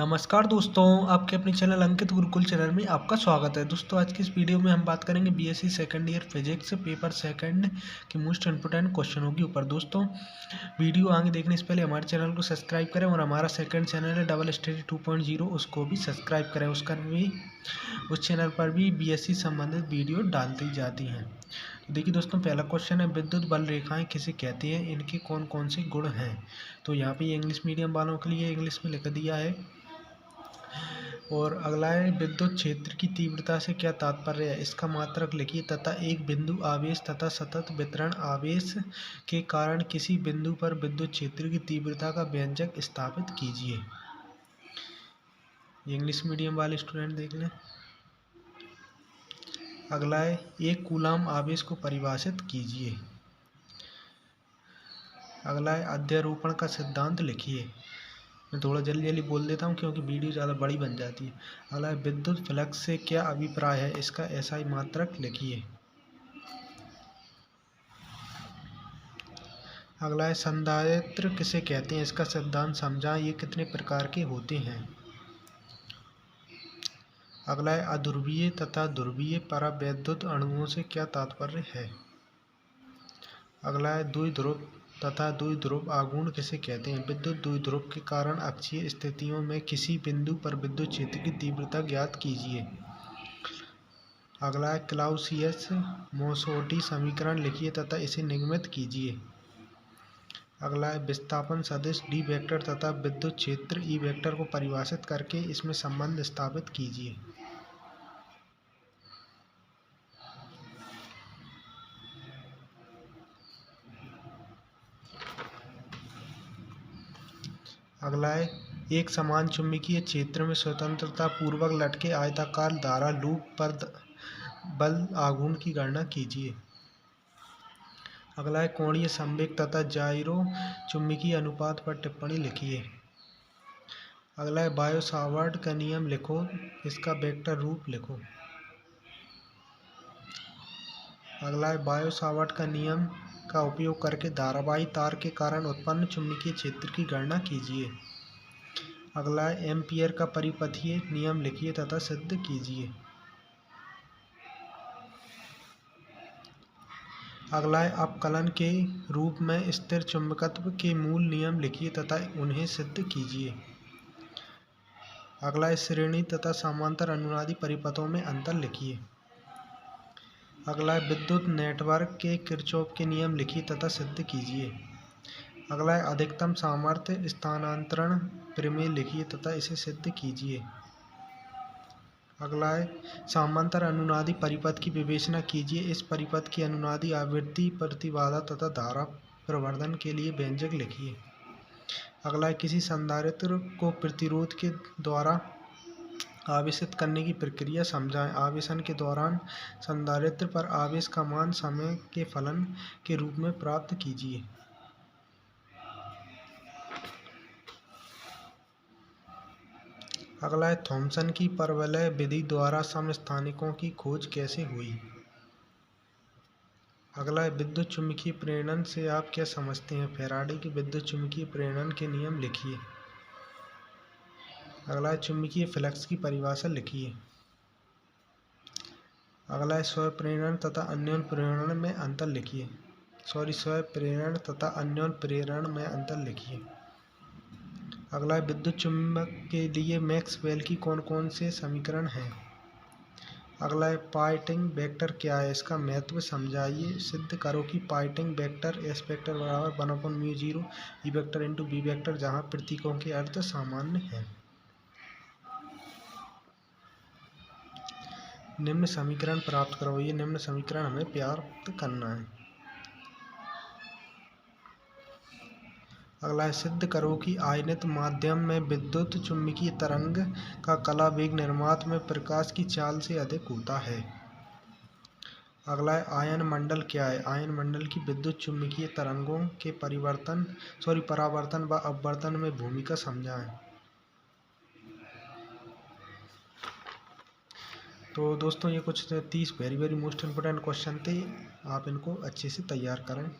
नमस्कार दोस्तों, आपके अपने चैनल अंकित गुरुकुल चैनल में आपका स्वागत है। दोस्तों आज की इस वीडियो में हम बात करेंगे BSc second year physics paper second के मोस्ट इंपोर्टेंट क्वेश्चनों के ऊपर। दोस्तों वीडियो आगे देखने से पहले हमारे चैनल को सब्सक्राइब करें और हमारा सेकंड चैनल है डबल स्टडी 2.0 उसको भी सब्सक्राइब करें। उस चैनल पर भी बीएससी संबंधित वीडियो डालती जाती हैं। तो देखिए दोस्तों, पहला क्वेश्चन है विद्युत बल रेखाएं किसे कहते हैं, इनके कौन कौन से गुण हैं। तो यहाँ पे इंग्लिश मीडियम वालों के लिए इंग्लिश में लिख दिया है। और अगला है विद्युत क्षेत्र की तीव्रता से क्या तात्पर्य है, इसका मात्रक लिखिए तथा एक बिंदु आवेश तथा सतत वितरण आवेश के कारण किसी बिंदु पर विद्युत क्षेत्र की तीव्रता का व्यंजक स्थापित कीजिए। इंग्लिश मीडियम वाले स्टूडेंट देख लें। अगला है एक कूलाम आवेश को परिभाषित कीजिए। अगला है अध्यारोपण का सिद्धांत लिखिए। मैं थोड़ा जल्दी बोल देता हूँ क्योंकि वीडियो ज़्यादा बड़ी बन जाती है। अगला है विद्युत फ्लक्स से क्या अभिप्राय है, इसका एसआई मात्रक लिखिए। अगला है संधारित्र किसे कहते हैं, इसका सिद्धांत समझाएं, ये कितने प्रकार के होते हैं। अगला है अध्रुवीय तथा ध्रुवीय परावैद्युत अणुओं से क्या तात्पर्य है। अगला है द्विध्रुव तथा द्विध्रुव आघूर्ण किसे कहते हैं। विद्युत द्विध्रुव के कारण अक्षीय स्थितियों में किसी बिंदु पर विद्युत क्षेत्र की तीव्रता ज्ञात कीजिए। अगला है क्लाउसियस मोसोटी समीकरण लिखिए तथा इसे निगमित कीजिए। अगला है विस्थापन सदिश डी वेक्टर तथा विद्युत क्षेत्र ई वेक्टर को परिभाषित करके इसमें संबंध स्थापित कीजिए। अगला है एक समान चुंबकीय क्षेत्र में स्वतंत्रता पूर्वक लटके आयताकार धारा लूप पर बल आघूर्ण की गणना कीजिए। अगला है कोणीय संवेग तथा जाइरो चुंबकीय अनुपात पर टिप्पणी लिखिए। अगला है बायो सावर्ट का नियम लिखो, इसका वेक्टर रूप लिखो। अगला है बायो सावर्ट का नियम का उपयोग करके धारावाही तार के कारण उत्पन्न चुंबकीय क्षेत्र की गणना कीजिए। अगला है एम्पियर का परिपथीय नियम लिखिए तथा सिद्ध कीजिए। अगला है अपकलन के रूप में स्थिर चुंबकत्व के मूल नियम लिखिए तथा उन्हें सिद्ध कीजिए। अगला है श्रेणी तथा समांतर अनुनादी परिपथों में अंतर लिखिए। अगला है विद्युत नेटवर्क के किरचॉफ के नियम लिखिए तथा सिद्ध कीजिए। अगला है अधिकतम सामर्थ्य स्थानांतरण प्रमेय लिखिए तथा इसे सिद्ध कीजिए। अगला है समांतर अनुनादी परिपथ की विवेचना कीजिए, इस परिपथ की अनुनादी आवृत्ति प्रतिबाधा तथा धारा प्रवर्धन के लिए व्यंजक लिखिए। अगला है किसी संधारित्र को प्रतिरोध के द्वारा आवेशित करने की प्रक्रिया समझाएं, आवेशन के दौरान संधारित्र पर आवेश का मान समय के फलन के रूप में प्राप्त कीजिए। अगला है थॉमसन की परवलय विधि द्वारा समस्थानिकों की खोज कैसे हुई। अगला है विद्युत चुम्बकीय प्रेरण से आप क्या समझते हैं, फैराडे के विद्युत चुम्बकीय प्रेरण के नियम लिखिए। अगला है चुम्बकीय फ्लक्स की परिभाषा लिखिए। अगला है स्वप्रेरण तथा अन्योन्य प्रेरण में अंतर लिखिए। स्वप्रेरण तथा अन्योन्य प्रेरण में अंतर लिखिए। अगला है विद्युत चुम्बक के लिए मैक्सवेल की कौन कौन से समीकरण हैं। अगला है पॉइंटिंग वेक्टर क्या है, इसका महत्व समझाइए, सिद्ध करो कि पॉइंटिंग वेक्टर एस वेक्टर बराबर 1/μ0 E vector into B vector जहाँ प्रतीकों के अर्थ सामान्य हैं। निम्न समीकरण प्राप्त करो, ये निम्न समीकरण हमें प्राप्त करना है। अगला है सिद्ध करो कि आयनित माध्यम में विद्युत चुम्बकीय तरंग का कला वेग निर्वात में प्रकाश की चाल से अधिक होता है। अगला है आयन मंडल क्या है, आयन मंडल की विद्युत चुम्बकीय तरंगों के परावर्तन व अपवर्तन में भूमिका समझाएं। तो दोस्तों ये कुछ 30 वेरी मोस्ट इम्पोर्टेंट क्वेश्चन थे, आप इनको अच्छे से तैयार करें।